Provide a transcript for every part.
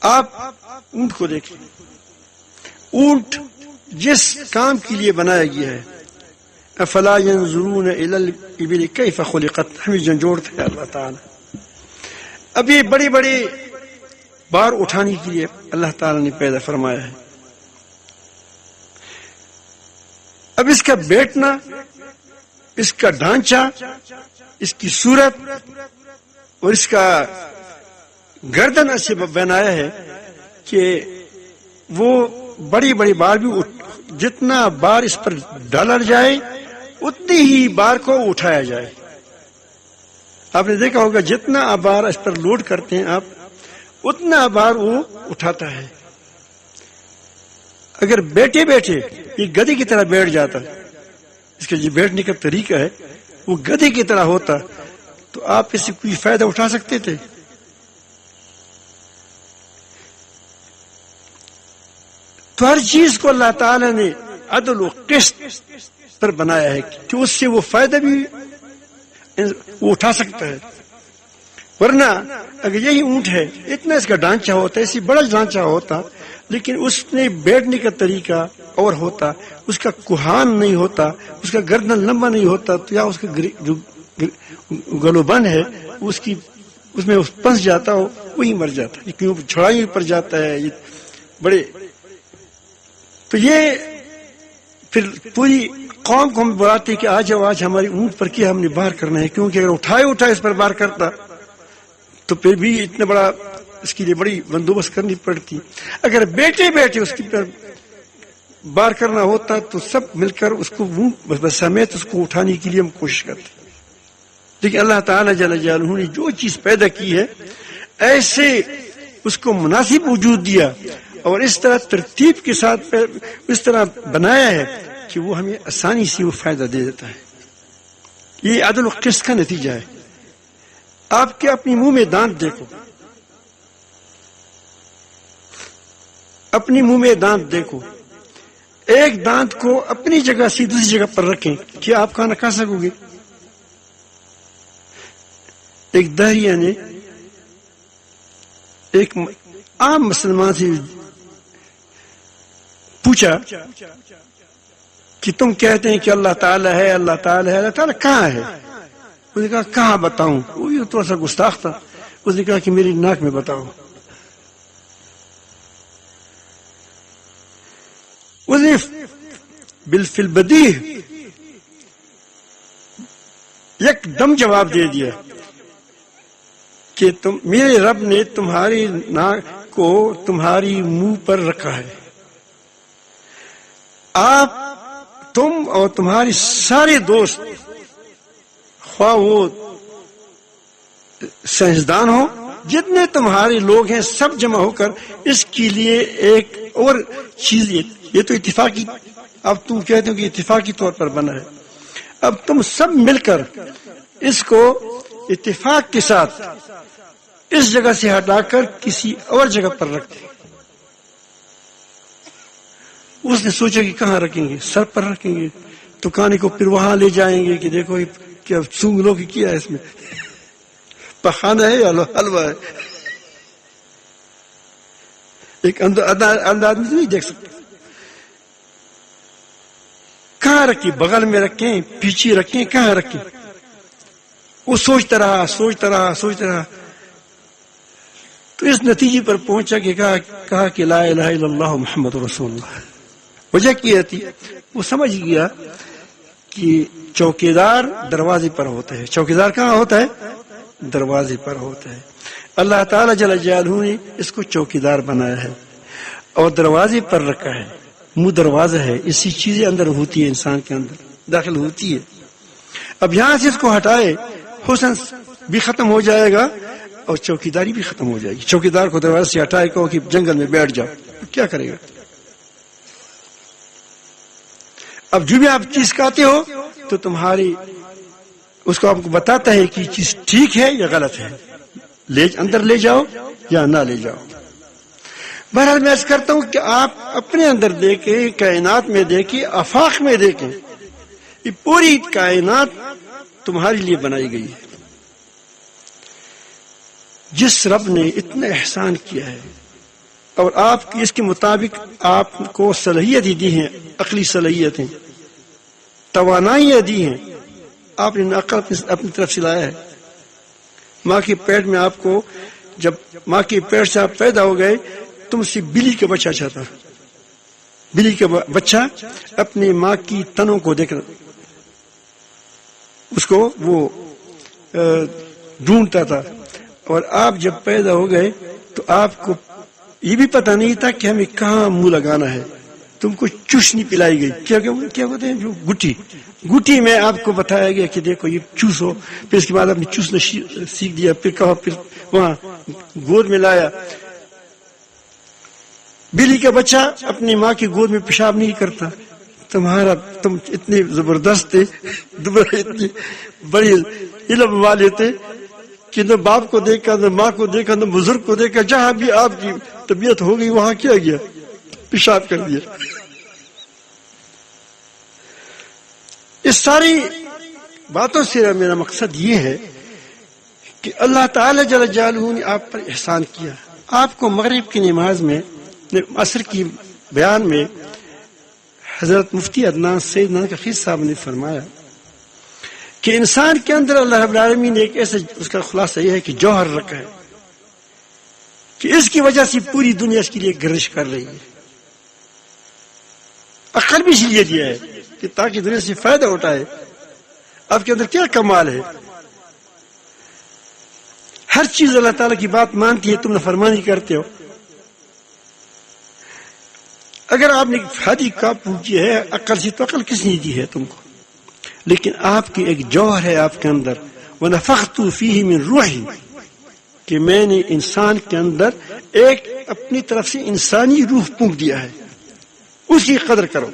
آپ اونٹ کو دیکھیں، اونٹ جس کام کے لیے بنایا گیا ہے، افلا ينظرون الى الابل كيف خلقت، ہمیں جھنجھوڑتا ہے اللہ تعالی. اب یہ بڑی بڑی بار اٹھانے کے لیے اللہ تعالی نے پیدا فرمایا ہے. اب اس کا بیٹھنا، اس کا ڈھانچہ، اس کی صورت اور اس کا گردن ایسے بنایا ہے کہ وہ بڑی بڑی بار بھی جتنا بار اس پر ڈالا جائے اتنی ہی بار کو اٹھایا جائے. آپ نے دیکھا ہوگا جتنا بار اس پر لوڈ کرتے ہیں آپ، اتنا بار وہ اٹھاتا ہے. اگر بیٹھے بیٹھے یہ گدھے کی طرح بیٹھ جاتا، اس کا جو بیٹھنے کا طریقہ ہے وہ گدھے کی طرح ہوتا، تو آپ اس سے کوئی فائدہ اٹھا سکتے تھے؟ تو ہر چیز کو اللہ تعالی نے عدل و قسط پر بنایا ہے کہ اس سے وہ فائدہ بھی وہ اٹھا سکتا ہے. ورنہ اگر یہی اونٹ ہے، اتنا اس کا ڈھانچہ ہوتا ہے، اسی بڑا ڈھانچہ ہوتا، لیکن اس نے بیٹھنے کا طریقہ اور ہوتا، اس کا کوہان نہیں ہوتا، اس کا گردن لمبا نہیں ہوتا، تو یا اس کا جو گلو بند ہے اس میں پھنس جاتا ہو، وہی مر جاتا، کیوں چھڑائی پر جاتا ہے. یہ بڑے تو یہ پھر پوری قوم کو ہم بلاتے کہ آج ہماری اونٹ پر کیا ہم نے بار کرنا ہے، کیونکہ اگر اٹھائے اس پر بار کرتا تو پھر بھی اتنا بڑا اس کے لیے بڑی بندوبست کرنی پڑتی. اگر بیٹھے بیٹھے اس کی پر بار کرنا ہوتا تو سب مل کر اس کو سمیت اس کو اٹھانے کے لیے ہم کوشش کرتے. لیکن اللہ تعالیٰ جل جلالہ نے جو چیز پیدا کی ہے ایسے اس کو مناسب وجود دیا اور اس طرح ترتیب کے ساتھ اس طرح بنایا ہے کہ وہ ہمیں آسانی سے وہ فائدہ دے دیتا ہے. یہ عدل و قسط کا نتیجہ ہے. آپ کے اپنی منہ میں دانت دیکھو، اپنی منہ میں دانت دیکھو، ایک دانت کو اپنی جگہ سے دوسری جگہ پر رکھیں، کیا آپ کھانا کھا سکو گے؟ ایک داہیہ نے ایک عام مسلمان سے پوچھا کہ تم کہتے ہیں کہ اللہ تعالیٰ ہے، اللہ تعالیٰ ہے، اللہ تعالیٰ کہاں ہے؟ اس نے کہا کہاں بتاؤں؟ وہ یہ تھوڑا سا گستاخ تھا. اس نے کہا کہ میری ناک میں بتاؤ. اس نے بالفل بدیہ یک دم جواب دے دیا کہ میرے رب نے تمہاری ناک کو تمہاری منہ پر رکھا ہے. آپ تم اور تمہارے سارے دوست، خواہ وہ سائنسدان ہو، جتنے تمہارے لوگ ہیں، سب جمع ہو کر اس کے لیے ایک اور چیز، یہ تو اتفاقی، اب تم کہتے ہو کہ اتفاقی طور پر بنا ہے، اب تم سب مل کر اس کو اتفاق کے ساتھ اس جگہ سے ہٹا کر کسی اور جگہ پر رکھتے. اس نے سوچا کہ کہاں رکھیں گے؟ سر پر رکھیں گے تو کہانی کو پھر وہاں لے جائیں گے کہ دیکھو کیا سونگ لو کہ کیا ہے اس میں، پخانہ ہے یا حلوہ ہے. ایک انداز میں نہیں دیکھ سکتے. کہاں رکھیں؟ بغل میں رکھیں، پیچھے رکھیں، کہاں رکھیں؟ وہ سوچتا رہا تو اس نتیجے پر پہنچا کہ کہا کہ لا الہ الا اللہ محمد رسول اللہ. وجہ کیا تھی؟ وہ سمجھ گیا کہ چوکیدار دروازے پر ہوتا ہے. چوکیدار کہاں ہوتا ہے؟ دروازے پر ہوتا ہے. اللہ تعالیٰ جل جلالہ نے اس کو چوکیدار بنایا ہے اور دروازے پر رکھا ہے. منہ دروازہ ہے، اسی چیزیں اندر ہوتی ہے، انسان کے اندر داخل ہوتی ہے. اب یہاں سے اس کو ہٹائے، حسن بھی ختم ہو جائے گا اور چوکیداری بھی ختم ہو جائے گی. چوکیدار کو دروازے سے ہٹائے کہو کہ جنگل میں بیٹھ جاؤ، کیا کرے گا؟ اب جو بھی آپ چیز کہتے ہو تو تمہاری اس کو آپ کو بتاتا ہے کہ چیز ٹھیک ہے یا غلط ہے، اندر لے جاؤ یا نہ لے جاؤ. بہرحال میں عرض کرتا ہوں کہ آپ اپنے اندر دیکھیں، کائنات میں دیکھیں، آفاق میں دیکھیں، یہ پوری کائنات تمہارے لیے بنائی گئی ہے. جس رب نے اتنا احسان کیا ہے، اور آپ کی اس کے مطابق آپ کو صلاحیتیں دی ہیں، عقلی صلاحیتیں، توانائیاں دی ہیں، آپ نے عقل اپنی طرف سے لایا ہے. ماں کے پیٹ میں آپ کو، جب ماں کے پیٹ سے آپ پیدا ہو گئے، تم سے بلی کا بچہ چاہتا، بلی کا بچہ اپنی ماں کی تنوں کو دیکھ اس کو وہ ڈھونڈتا تھا. اور آپ جب پیدا ہو گئے تو آپ کو یہ بھی پتہ نہیں تھا کہ ہمیں کہاں منہ لگانا ہے. تم کو چوسنی پلائی گئی، کیا کہتے ہیں جو گٹی میں آپ کو بتایا گیا کہ دیکھو یہ چوسو. پھر اس کے بعد آپ نے چوسنا سیکھ دیا، پھر کہا، پھر وہاں گود میں لایا. بلی کا بچہ اپنی ماں کی گود میں پیشاب نہیں کرتا. تم اتنے زبردست تھے، اتنی بڑی علم والے تھے کہ نہ باپ کو دیکھا، نہ ماں کو دیکھا، نہ بزرگ کو دیکھا، جہاں بھی آپ کی طبیعت ہو گئی وہاں کیا گیا، پیشاب کر دیا. اس ساری باتوں سے میرا مقصد یہ ہے کہ اللہ تعالی جل جلالہ نے آپ پر احسان کیا. آپ کو مغرب کی نماز میں، عصر کی بیان میں، حضرت مفتی عدنان سید نانک صاحب نے فرمایا کہ انسان کے اندر اللہ رب العالمین نے ایک ایسا، اس کا خلاصہ یہ ہے کہ جوہر رکھا ہے کہ اس کی وجہ سے پوری دنیا اس کے لیے گردش کر رہی ہے. عقل بھی اس لیے دیا ہے کہ تاکہ دنیا سے فائدہ اٹھائے. آپ کے اندر کیا کمال ہے، ہر چیز اللہ تعالیٰ کی بات مانتی ہے، تم نافرمانی کرتے ہو. اگر آپ نے ہادی کا پوچھی ہے عقل سے، تو عقل کس نے دی ہے تم کو؟ لیکن آپ کی ایک جوہر ہے آپ کے اندر، وَنَفَخْتُ فِيهِ مِن رُوحِي، کہ میں نے انسان کے اندر ایک اپنی طرف سے انسانی روح پھونک دیا ہے. اس کی قدر کرو.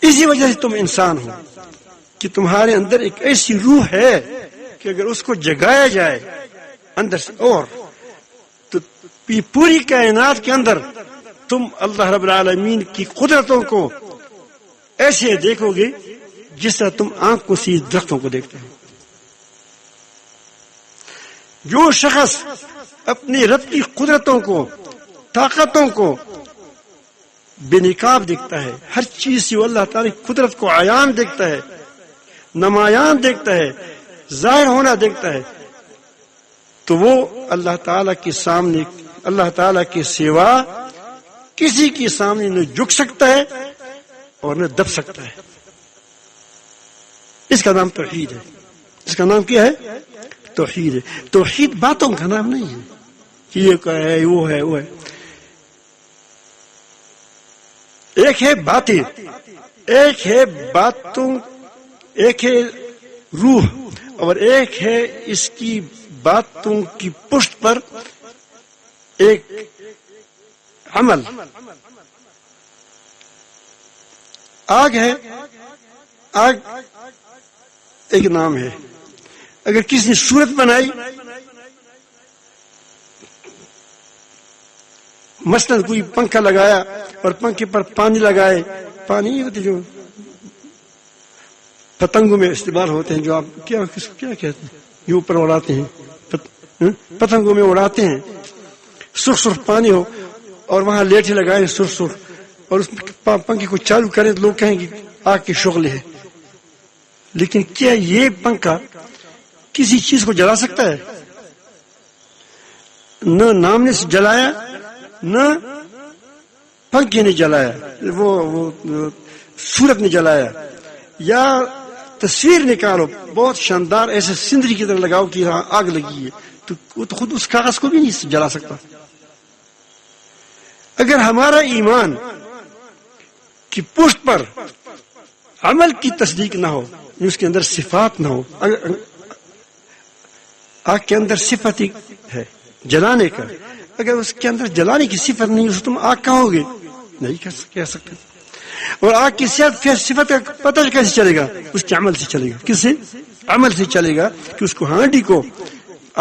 اسی وجہ سے تم انسان ہو کہ تمہارے اندر ایک ایسی روح ہے کہ اگر اس کو جگایا جائے اندر سے، اور تو پوری کائنات کے اندر تم اللہ رب العالمین کی قدرتوں کو ایسے دیکھو گے جس طرح تم آنکھوں سے درختوں کو دیکھتے ہو. جو شخص اپنے رب کی قدرتوں کو، طاقتوں کو بے نقاب دیکھتا ہے، ہر چیز سے وہ اللہ تعالی کی قدرت کو عیان دیکھتا ہے، نمایاں دیکھتا ہے، ظاہر ہونا دیکھتا ہے، تو وہ اللہ تعالی کے سامنے، اللہ تعالی کے سوا کسی کے سامنے نہ جھک سکتا ہے اور نہ دب سکتا ہے. اس کا نام توحید ہے. اس کا نام کیا ہے؟ توحید ہے. توحید باتوں کا نام نہیں ہے کہ یہ کیا ہے، وہ ہے، وہ ہے. ایک ہے باتیں، ایک ہے باتوں، ایک ہے روح، اور ایک ہے اس کی باتوں کی پشت پر ایک عمل. آگ ہے، آگ ایک نام ہے. اگر کسی نے صورت بنائی، مثلا کوئی پنکھا لگایا اور پنکھے پر پانی لگائے، پانی ہوتے جو پتنگوں میں استعمال ہوتے ہیں، جو آپ کیا کہتے ہیں، یہ اوپر اڑاتے ہیں، پتنگوں میں اڑاتے ہیں، سرخ سرخ پانی ہو اور وہاں لیٹے لگائے سرخ سرخ، اور اس پنکھے کو چالو کریں تو لوگ کہیں گے آگ کی شغل ہے. لیکن کیا یہ پنکھا کسی چیز کو جلا سکتا ہے؟ نہ نام نے جلایا، نہ پنکھے نے جلایا، وہ صورت نے جلایا. یا تصویر نکالو بہت شاندار، ایسے سندری کی طرح لگاؤ کہ یہاں آگ لگی ہے، تو وہ تو خود اس کاغذ کو بھی نہیں جلا سکتا. اگر ہمارا ایمان کی پشت پر عمل کی تصدیق نہ ہو، اس کے اندر صفات نہ ہو، آگ کے اندر صفت ہے جلانے کا، اگر اس کے اندر جلانے کی صفت نہیں، اس تم آگ کہو گے نہیں کہہ سکتے. اور آگ کی صفت کا پتہ کیسے چلے گا؟ اس کے عمل سے چلے گا. کس سے؟ عمل سے چلے گا. کہ اس کو ہانڈی کو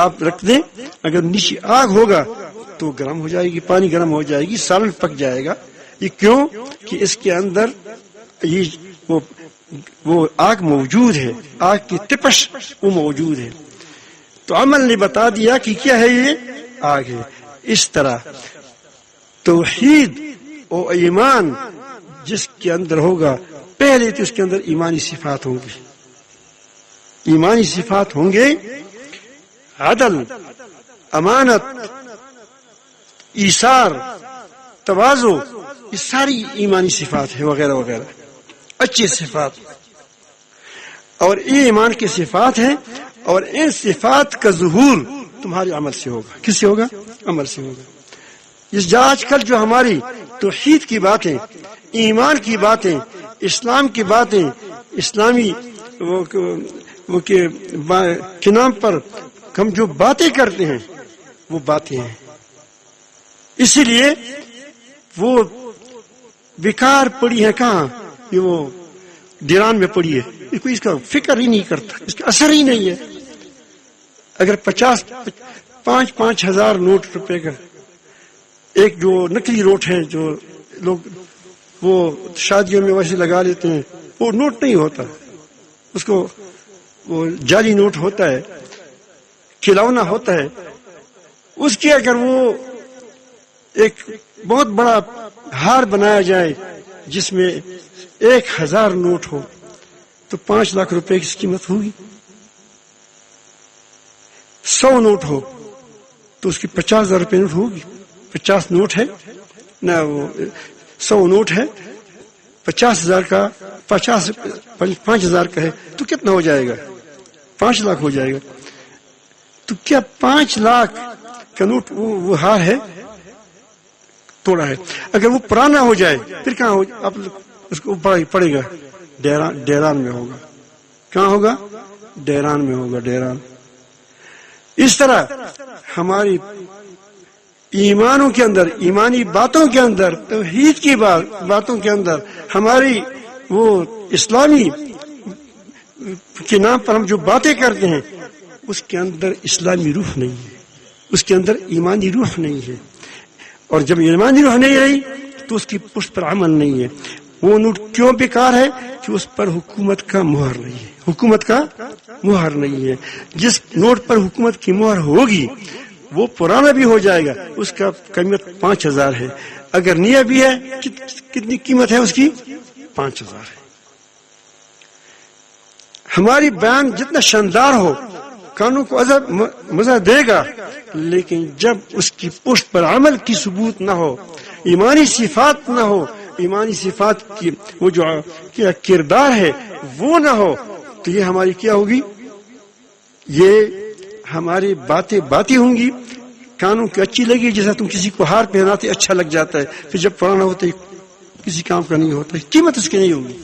آپ رکھ دیں، اگر نیچے آگ ہوگا تو گرم ہو جائے گی، پانی گرم ہو جائے گی، سالن پک جائے گا. یہ کیوں؟ کہ اس کے اندر یہ وہ آگ موجود ہے، آگ کی تپش وہ موجود ہے. تو عمل نے بتا دیا کہ کیا ہے یہ آگے. اس طرح توحید اور ایمان جس کے اندر ہوگا، پہلے تو اس کے اندر ایمانی صفات ہوں گی. ایمانی صفات ہوں گے، عدل، امانت، ایثار، تواضع، یہ ساری ایمانی صفات ہیں وغیرہ وغیرہ، اچھی صفات. اور یہ ایمان کی صفات ہیں، اور ان صفات کا ظہور تمہارے عمل سے ہوگا. کس سے ہوگا؟ عمل سے ہوگا. اس آج کل جو ہماری توحید کی باتیں، ایمان کی باتیں، اسلام کی باتیں، اسلامی کے نام پر ہم جو باتیں کرتے ہیں وہ باتیں ہیں. اسی لیے وہ بیکار پڑی ہے. کہاں؟ یہ وہ دیران میں پڑی ہے. کوئی اس کا فکر ہی نہیں کرتا، اس کا اثر ہی نہیں ہے. اگر 5,000 ہزار نوٹ روپے کا ایک جو نکلی نوٹ ہے جو لوگ وہ شادیوں میں ویسے لگا لیتے ہیں، وہ نوٹ نہیں ہوتا، اس کو وہ جعلی نوٹ ہوتا ہے، کھلونا ہوتا ہے. اس کی اگر وہ ایک بہت بڑا ہار بنایا جائے جس میں 1,000 نوٹ ہو تو 5 لاکھ روپے کی قیمت ہوگی. 100 نوٹ ہو تو اس کی 50,000 روپے نوٹ ہوگی. 50 نوٹ ہے نہ، وہ 100 نوٹ ہے، 50,000 کا 5,000 کا ہے تو کتنا ہو جائے گا؟ 5 لاکھ ہو جائے گا. تو کیا 5 لاکھ کا نوٹ وہ ہار ہے؟ توڑا ہے. اگر وہ پرانا ہو جائے پھر کہاں ہو؟ آپ اس کو پڑے گا ڈیران میں ہوگا. کہاں ہوگا؟ ڈیران میں ہوگا. ڈیران. اس طرح ہماری ایمانوں کے اندر، ایمانی باتوں کے اندر، توحید کی باتوں کے اندر، ہماری وہ اسلامی کے نام پر ہم جو باتیں کرتے ہیں اس کے اندر اسلامی روح نہیں ہے، اس کے اندر ایمانی روح نہیں ہے. اور جب ایمانی روح نہیں رہی تو اس کی پشت پر عمل نہیں ہے. وہ نوٹ کیوں بیکار ہے؟ کہ اس پر حکومت کا مہر نہیں ہے. حکومت کا مہر نہیں ہے. جس نوٹ پر حکومت کی مہر ہوگی وہ پرانا بھی ہو جائے گا، اس کا قیمت 5,000 ہے. اگر نیا بھی ہے کتنی قیمت ہے اس کی؟ 5,000 ہے. ہماری بیان جتنا شاندار ہو، کانوں کو مزہ دے گا، لیکن جب اس کی پشت پر عمل کی ثبوت نہ ہو، ایمانی صفات نہ ہو، ایمانی صفات کی وہ جو کردار ہے وہ نہ ہو، تو یہ ہماری کیا ہوگی؟ یہ ہماری باتیں ہوں گی، کانوں کی اچھی لگی، جیسا تم کسی کو ہار پہناتے اچھا لگ جاتا ہے، پھر جب پرانا ہوتا ہے کسی کام کا نہیں ہوتا، قیمت اس کی نہیں ہوگی.